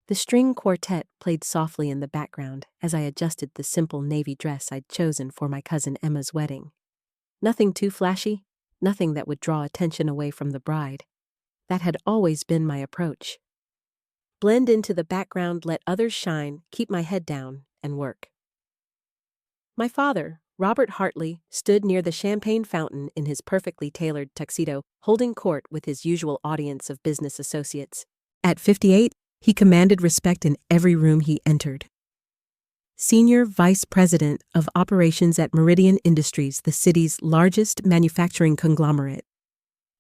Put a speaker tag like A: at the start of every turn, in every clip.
A: The string quartet played softly in the background as I adjusted the simple navy dress I'd chosen for my cousin Emma's wedding. Nothing too flashy, nothing that would draw attention away from the bride. That had always been my approach. Blend into the background, let others shine, keep my head down, and work. My father, Robert Hartley, stood near the champagne fountain in his perfectly tailored tuxedo, holding court with his usual audience of business associates. At 58, he commanded respect in every room he entered. Senior Vice President of Operations at Meridian Industries, the city's largest manufacturing conglomerate.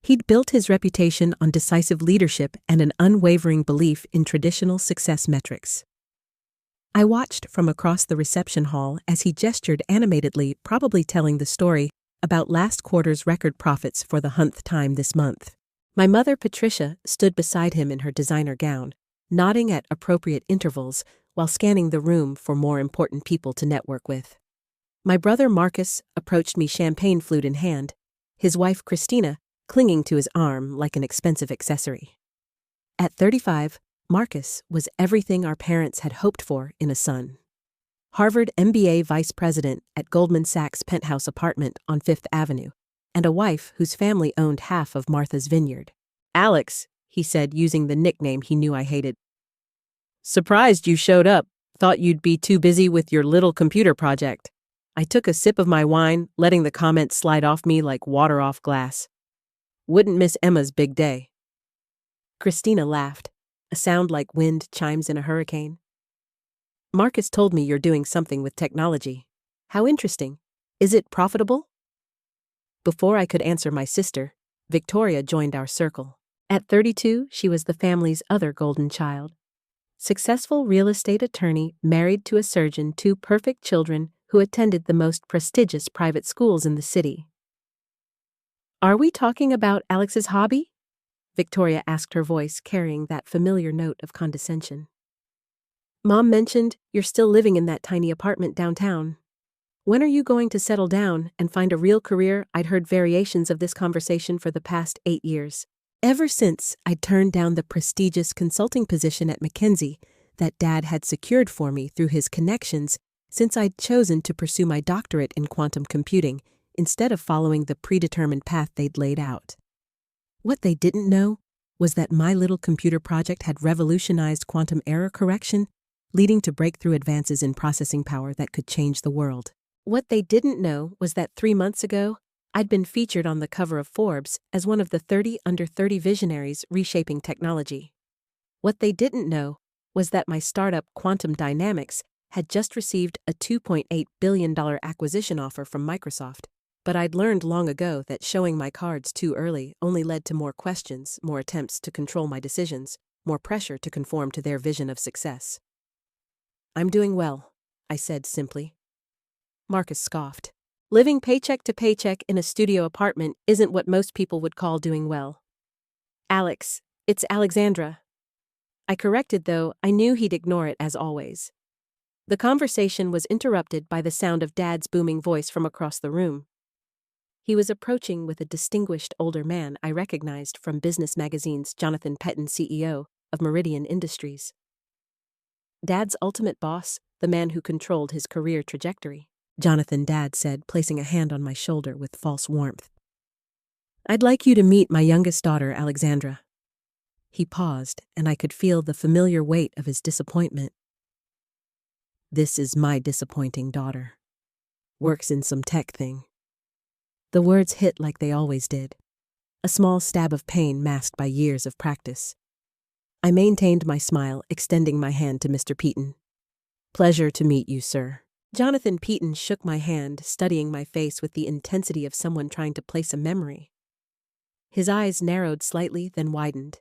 A: He'd built his reputation on decisive leadership and an unwavering belief in traditional success metrics. I watched from across the reception hall as he gestured animatedly, probably telling the story about last quarter's record profits for the 100th time this month. My mother, Patricia, stood beside him in her designer gown, nodding at appropriate intervals while scanning the room for more important people to network with. My brother Marcus approached me, champagne flute in hand, his wife Christina clinging to his arm like an expensive accessory. At 35, Marcus was everything our parents had hoped for in a son. Harvard MBA vice president at Goldman Sachs' penthouse apartment on Fifth Avenue, and a wife whose family owned half of Martha's Vineyard. "Alex," he said, using the nickname he knew I hated. "Surprised you showed up. Thought you'd be too busy with your little computer project." I took a sip of my wine, letting the comment slide off me like water off glass. Wouldn't miss Emma's big day. Christina laughed, a sound like wind chimes in a hurricane. "Marcus told me you're doing something with technology. How interesting. Is it profitable?" Before I could answer, my sister, Victoria, joined our circle. At 32, she was the family's other golden child. Successful real estate attorney, married to a surgeon, 2 perfect children who attended the most prestigious private schools in the city. "Are we talking about Alex's hobby?" Victoria asked, her voice carrying that familiar note of condescension. "Mom mentioned you're still living in that tiny apartment downtown. When are you going to settle down and find a real career?" I'd heard variations of this conversation for the past 8 years. Ever since I'd turned down the prestigious consulting position at McKinsey that Dad had secured for me through his connections, since I'd chosen to pursue my doctorate in quantum computing instead of following the predetermined path they'd laid out. What they didn't know was that my little computer project had revolutionized quantum error correction, leading to breakthrough advances in processing power that could change the world. What they didn't know was that 3 months ago, I'd been featured on the cover of Forbes as one of the 30 under 30 visionaries reshaping technology. What they didn't know was that my startup, Quantum Dynamics, had just received a $2.8 billion acquisition offer from Microsoft. But I'd learned long ago that showing my cards too early only led to more questions, more attempts to control my decisions, more pressure to conform to their vision of success. "I'm doing well," I said simply. Marcus scoffed. "Living paycheck to paycheck in a studio apartment isn't what most people would call doing well." "Alex, it's Alexandra." I corrected, though I knew he'd ignore it as always. The conversation was interrupted by the sound of Dad's booming voice from across the room. He was approaching with a distinguished older man I recognized from Business Magazine's Jonathan Pettin, CEO of Meridian Industries. Dad's ultimate boss, the man who controlled his career trajectory. "Jonathan," Dad said, placing a hand on my shoulder with false warmth. "I'd like you to meet my youngest daughter, Alexandra." He paused, and I could feel the familiar weight of his disappointment. "This is my disappointing daughter. Works in some tech thing." The words hit like they always did, a small stab of pain masked by years of practice. I maintained my smile, extending my hand to Mr. Peaton. "Pleasure to meet you, sir." Jonathan Peaton shook my hand, studying my face with the intensity of someone trying to place a memory. His eyes narrowed slightly, then widened.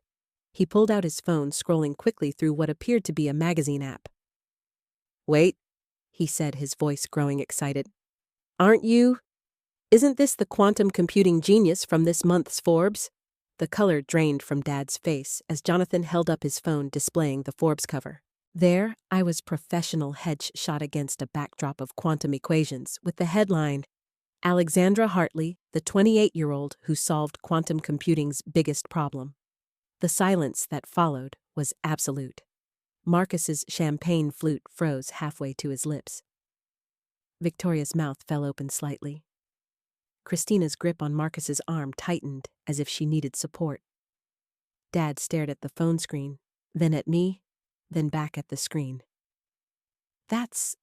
A: He pulled out his phone, scrolling quickly through what appeared to be a magazine app. "Wait," he said, his voice growing excited. "Aren't you? Isn't this the quantum computing genius from this month's Forbes?" The color drained from Dad's face as Jonathan held up his phone, displaying the Forbes cover. There, I was, professional hedge shot against a backdrop of quantum equations, with the headline, "Alexandra Hartley, the 28-year-old who solved quantum computing's biggest problem." The silence that followed was absolute. Marcus's champagne flute froze halfway to his lips. Victoria's mouth fell open slightly. Christina's grip on Marcus's arm tightened as if she needed support. Dad stared at the phone screen, then at me, then back at the screen. That's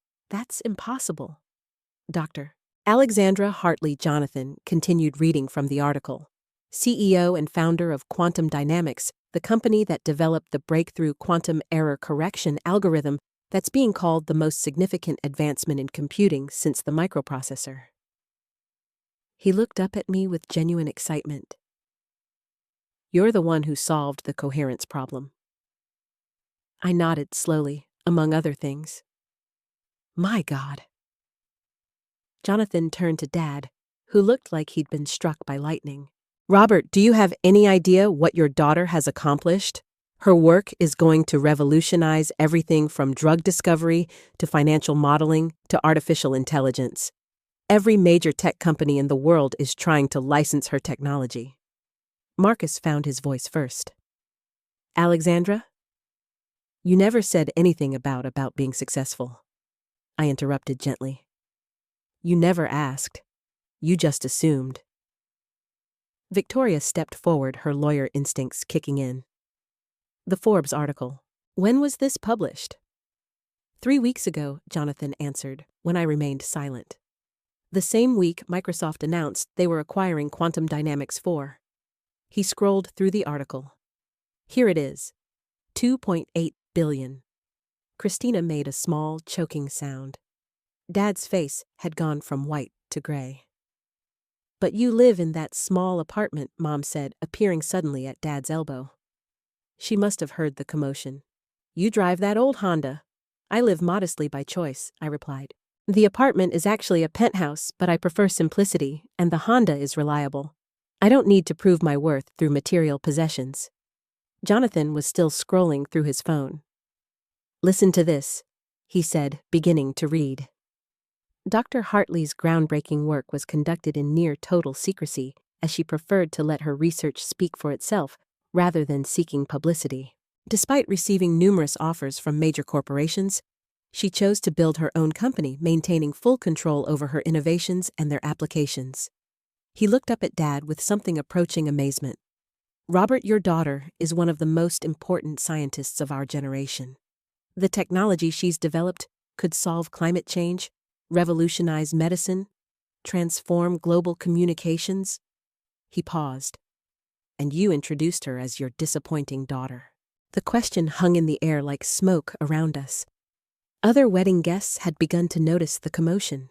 A: impossible. Dr. Alexandra Hartley Jonathan continued reading from the article. CEO and founder of Quantum Dynamics, the company that developed the breakthrough quantum error correction algorithm that's being called the most significant advancement in computing since the microprocessor. He looked up at me with genuine excitement. You're the one who solved the coherence problem. I nodded slowly, among other things. My God. Jonathan turned to Dad, who looked like he'd been struck by lightning. Robert, do you have any idea what your daughter has accomplished? Her work is going to revolutionize everything from drug discovery to financial modeling to artificial intelligence. Every major tech company in the world is trying to license her technology. Marcus found his voice first. Alexandra? You never said anything about being successful. I interrupted gently. You never asked. You just assumed. Victoria stepped forward, her lawyer instincts kicking in. The Forbes article. When was this published? 3 weeks ago, Jonathan answered, when I remained silent. The same week, Microsoft announced they were acquiring Quantum Dynamics 4. He scrolled through the article. Here it is. 2.8 billion. Christina made a small, choking sound. Dad's face had gone from white to gray. But you live in that small apartment, Mom said, appearing suddenly at Dad's elbow. She must have heard the commotion. You drive that old Honda. I live modestly by choice, I replied. The apartment is actually a penthouse, but I prefer simplicity, and the Honda is reliable. I don't need to prove my worth through material possessions. Jonathan was still scrolling through his phone. Listen to this, he said, beginning to read. Dr. Hartley's groundbreaking work was conducted in near total secrecy, as she preferred to let her research speak for itself rather than seeking publicity. Despite receiving numerous offers from major corporations, she chose to build her own company, maintaining full control over her innovations and their applications. He looked up at Dad with something approaching amazement. Robert, your daughter is one of the most important scientists of our generation. The technology she's developed could solve climate change, revolutionize medicine, transform global communications. He paused. And you introduced her as your disappointing daughter. The question hung in the air like smoke around us. Other wedding guests had begun to notice the commotion.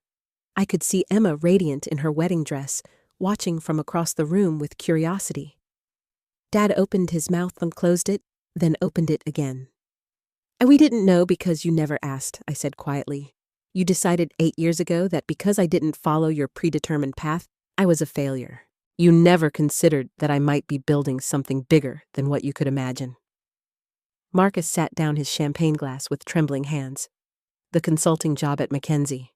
A: I could see Emma radiant in her wedding dress, watching from across the room with curiosity. Dad opened his mouth and closed it, then opened it again. We didn't know because you never asked, I said quietly. You decided 8 years ago that because I didn't follow your predetermined path, I was a failure. You never considered that I might be building something bigger than what you could imagine. Marcus sat down his champagne glass with trembling hands. The consulting job at McKinsey.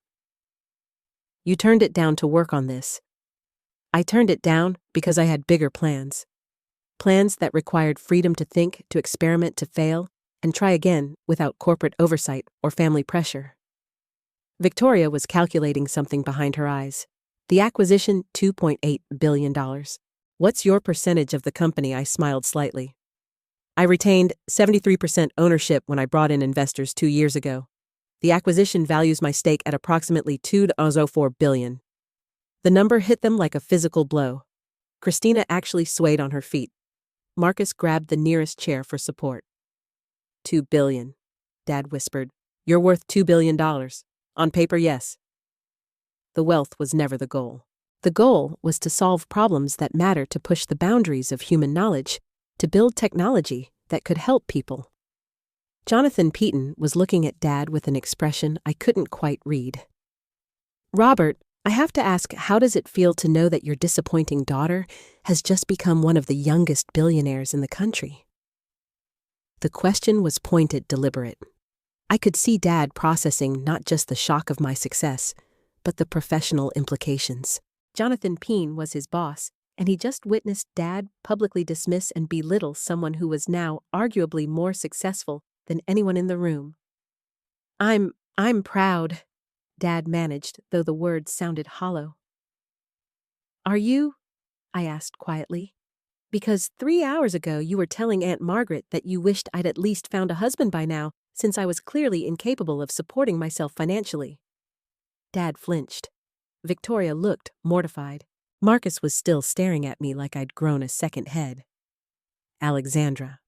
A: You turned it down to work on this. I turned it down because I had bigger plans. Plans that required freedom to think, to experiment, to fail, and try again without corporate oversight or family pressure. Victoria was calculating something behind her eyes. The acquisition, $2.8 billion. What's your percentage of the company? I smiled slightly. I retained 73% ownership when I brought in investors 2 years ago. The acquisition values my stake at approximately $2.04 billion. The number hit them like a physical blow. Christina actually swayed on her feet. Marcus grabbed the nearest chair for support. $2 billion, Dad whispered. You're worth $2 billion. On paper, yes. The wealth was never the goal. The goal was to solve problems that matter, to push the boundaries of human knowledge, to build technology that could help people. Jonathan Peaton was looking at Dad with an expression I couldn't quite read. Robert, I have to ask, how does it feel to know that your disappointing daughter has just become one of the youngest billionaires in the country? The question was pointed, deliberate. I could see Dad processing not just the shock of my success, but the professional implications. Jonathan Peaton was his boss, and he just witnessed Dad publicly dismiss and belittle someone who was now arguably more successful than anyone in the room. I'm proud, Dad managed, though the words sounded hollow. Are you? I asked quietly. Because 3 hours ago you were telling Aunt Margaret that you wished I'd at least found a husband by now, since I was clearly incapable of supporting myself financially. Dad flinched. Victoria looked mortified. Marcus was still staring at me like I'd grown a second head. Alexandra.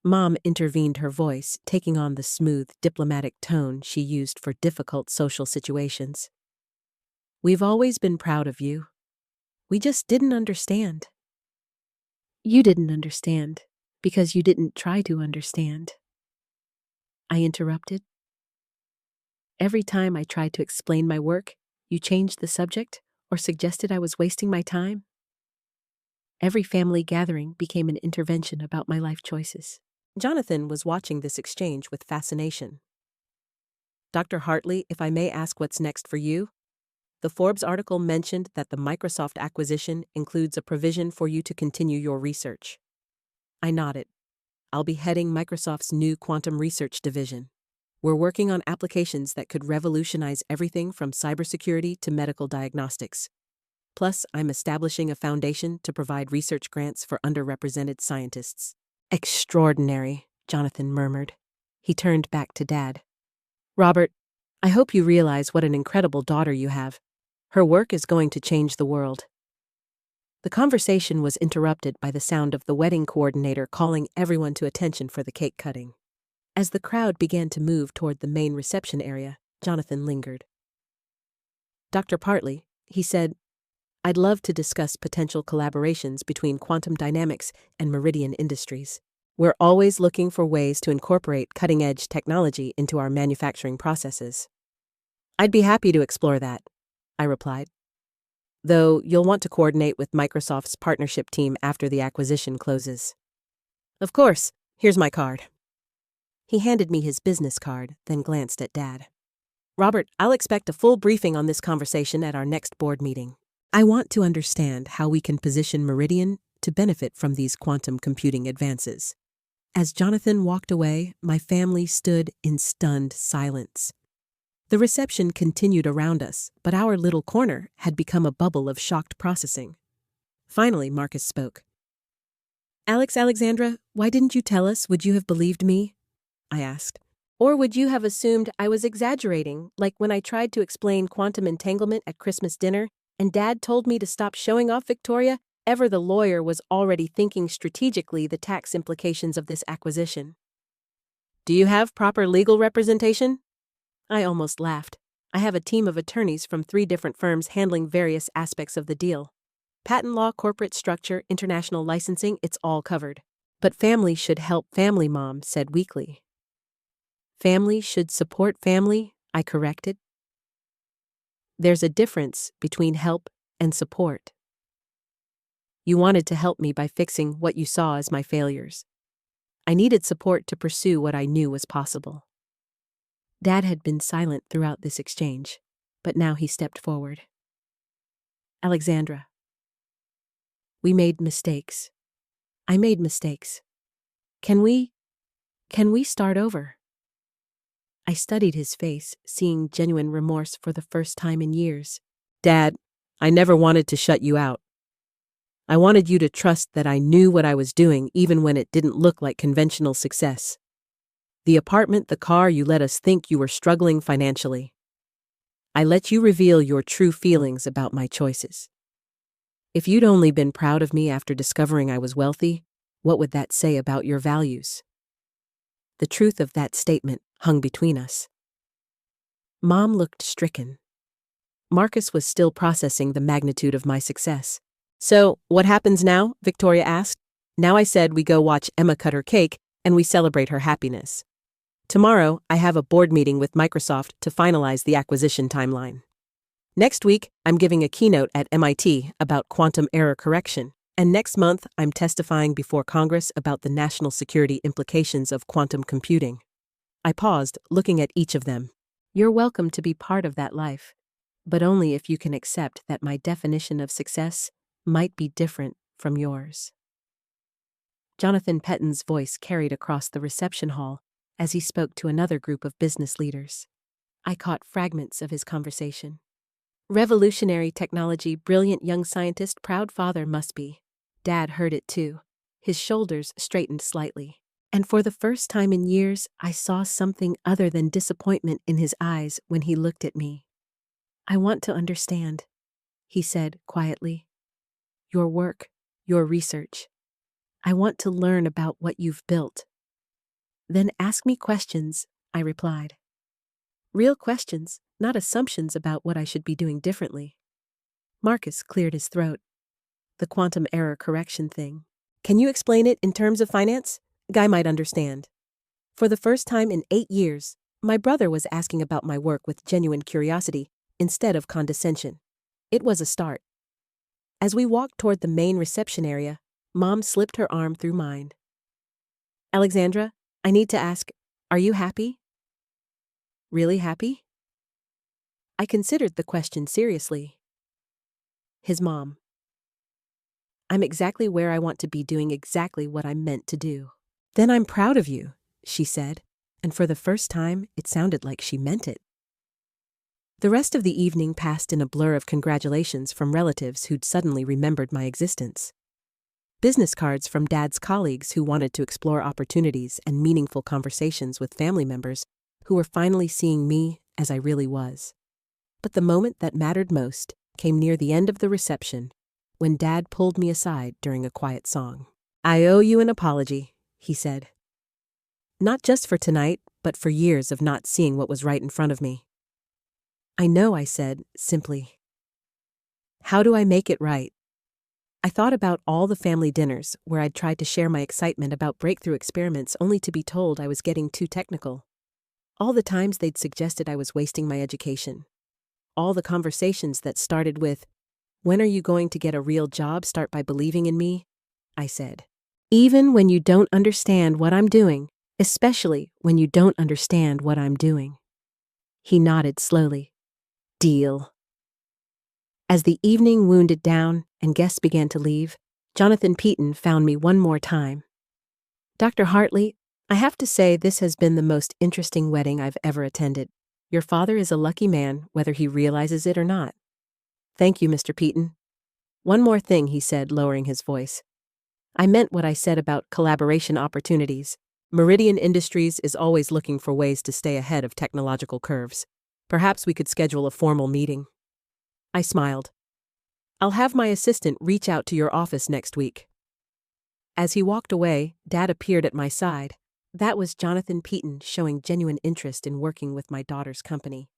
A: Mom intervened, her voice taking on the smooth, diplomatic tone she used for difficult social situations. We've always been proud of you. We just didn't understand. You didn't understand because you didn't try to understand. I interrupted. Every time I tried to explain my work, you changed the subject or suggested I was wasting my time. Every family gathering became an intervention about my life choices. Jonathan was watching this exchange with fascination. Dr. Hartley, if I may ask what's next for you? The Forbes article mentioned that the Microsoft acquisition includes a provision for you to continue your research. I nodded. I'll be heading Microsoft's new quantum research division. We're working on applications that could revolutionize everything from cybersecurity to medical diagnostics. Plus, I'm establishing a foundation to provide research grants for underrepresented scientists. Extraordinary, Jonathan murmured. He turned back to Dad. Robert, I hope you realize what an incredible daughter you have. Her work is going to change the world. The conversation was interrupted by the sound of the wedding coordinator calling everyone to attention for the cake cutting. As the crowd began to move toward the main reception area, Jonathan lingered. Dr. Hartley, he said, I'd love to discuss potential collaborations between quantum dynamics and Meridian Industries. We're always looking for ways to incorporate cutting-edge technology into our manufacturing processes. I'd be happy to explore that, I replied. Though you'll want to coordinate with Microsoft's partnership team after the acquisition closes. Of course, here's my card. He handed me his business card, then glanced at Dad. Robert, I'll expect a full briefing on this conversation at our next board meeting. I want to understand how we can position Meridian to benefit from these quantum computing advances. As Jonathan walked away, my family stood in stunned silence. The reception continued around us, but our little corner had become a bubble of shocked processing. Finally, Marcus spoke. Alexandra, why didn't you tell us? Would you have believed me? I asked. Or would you have assumed I was exaggerating, like when I tried to explain quantum entanglement at Christmas dinner, and Dad told me to stop showing off Victoria? Ever the lawyer was already thinking strategically the tax implications of this acquisition. Do you have proper legal representation? I almost laughed. I have a team of attorneys from 3 different firms handling various aspects of the deal. Patent law, corporate structure, international licensing, it's all covered. But family should help family, Mom said weakly. Family should support family, I corrected. There's a difference between help and support. You wanted to help me by fixing what you saw as my failures. I needed support to pursue what I knew was possible. Dad had been silent throughout this exchange, but now he stepped forward. Alexandra. We made mistakes. I made mistakes. Can we start over? I studied his face, seeing genuine remorse for the first time in years. Dad, I never wanted to shut you out. I wanted you to trust that I knew what I was doing even when it didn't look like conventional success. The apartment, the car, you let us think you were struggling financially. I let you reveal your true feelings about my choices. If you'd only been proud of me after discovering I was wealthy, what would that say about your values? The truth of that statement hung between us. Mom looked stricken. Marcus was still processing the magnitude of my success. So, what happens now? Victoria asked. Now I said we go watch Emma cut her cake and we celebrate her happiness. Tomorrow, I have a board meeting with Microsoft to finalize the acquisition timeline. Next week, I'm giving a keynote at MIT about quantum error correction. And next month, I'm testifying before Congress about the national security implications of quantum computing. I paused, looking at each of them. You're welcome to be part of that life, but only if you can accept that my definition of success might be different from yours. Jonathan Pettin's voice carried across the reception hall, as he spoke to another group of business leaders. I caught fragments of his conversation. Revolutionary technology, brilliant young scientist, proud father must be. Dad heard it too. His shoulders straightened slightly. And for the first time in years, I saw something other than disappointment in his eyes when he looked at me. I want to understand, he said quietly. Your work, your research. I want to learn about what you've built. Then ask me questions, I replied. Real questions, not assumptions about what I should be doing differently. Marcus cleared his throat. The quantum error correction thing. Can you explain it in terms of finance? Guy might understand. For the first time in 8 years, my brother was asking about my work with genuine curiosity instead of condescension. It was a start. As we walked toward the main reception area, Mom slipped her arm through mine. Alexandra, I need to ask, are you happy? Really happy? I considered the question seriously. His mom. I'm exactly where I want to be, doing exactly what I'm meant to do. Then I'm proud of you, she said, and for the first time, it sounded like she meant it. The rest of the evening passed in a blur of congratulations from relatives who'd suddenly remembered my existence. Business cards from Dad's colleagues who wanted to explore opportunities and meaningful conversations with family members who were finally seeing me as I really was. But the moment that mattered most came near the end of the reception, when Dad pulled me aside during a quiet song. I owe you an apology, he said. Not just for tonight, but for years of not seeing what was right in front of me. I know, I said, simply. How do I make it right? I thought about all the family dinners where I'd tried to share my excitement about breakthrough experiments only to be told I was getting too technical. All the times they'd suggested I was wasting my education. All the conversations that started with, when are you going to get a real job? Start by believing in me, I said. Even when you don't understand what I'm doing, especially when you don't understand what I'm doing. He nodded slowly. Deal. As the evening wound down and guests began to leave, Jonathan Peaton found me one more time. Dr. Hartley, I have to say this has been the most interesting wedding I've ever attended. Your father is a lucky man, whether he realizes it or not. Thank you, Mr. Peaton. One more thing, he said, lowering his voice. I meant what I said about collaboration opportunities. Meridian Industries is always looking for ways to stay ahead of technological curves. Perhaps we could schedule a formal meeting. I smiled. I'll have my assistant reach out to your office next week. As he walked away, Dad appeared at my side. That was Jonathan Peaton showing genuine interest in working with my daughter's company.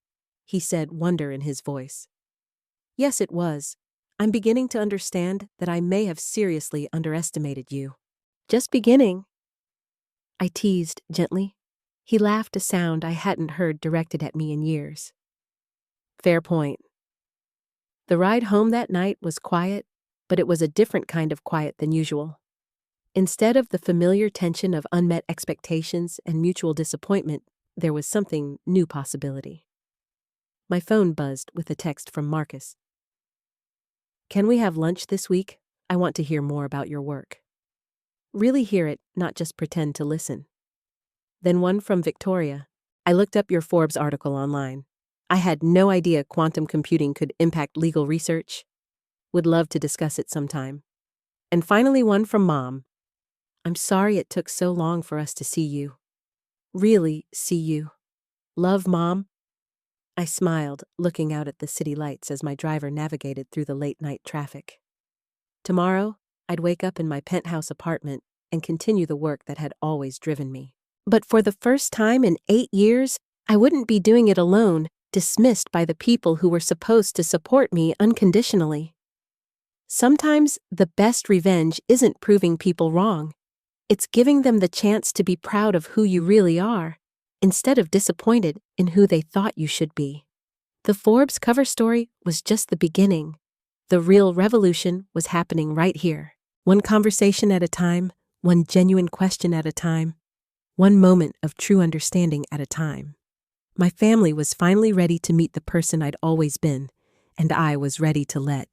A: He said, wonder in his voice. Yes, it was. I'm beginning to understand that I may have seriously underestimated you. Just beginning. I teased gently. He laughed, a sound I hadn't heard directed at me in years. Fair point. The ride home that night was quiet, but it was a different kind of quiet than usual. Instead of the familiar tension of unmet expectations and mutual disappointment, there was something new possibility. My phone buzzed with a text from Marcus. Can we have lunch this week? I want to hear more about your work. Really hear it, not just pretend to listen. Then one from Victoria. I looked up your Forbes article online. I had no idea quantum computing could impact legal research. Would love to discuss it sometime. And finally one from Mom. I'm sorry it took so long for us to see you. Really see you. Love, Mom. I smiled, looking out at the city lights as my driver navigated through the late-night traffic. Tomorrow, I'd wake up in my penthouse apartment and continue the work that had always driven me. But for the first time in 8 years, I wouldn't be doing it alone, dismissed by the people who were supposed to support me unconditionally. Sometimes the best revenge isn't proving people wrong. It's giving them the chance to be proud of who you really are, instead of disappointed in who they thought you should be. The Forbes cover story was just the beginning. The real revolution was happening right here. One conversation at a time, one genuine question at a time, one moment of true understanding at a time. My family was finally ready to meet the person I'd always been, and I was ready to let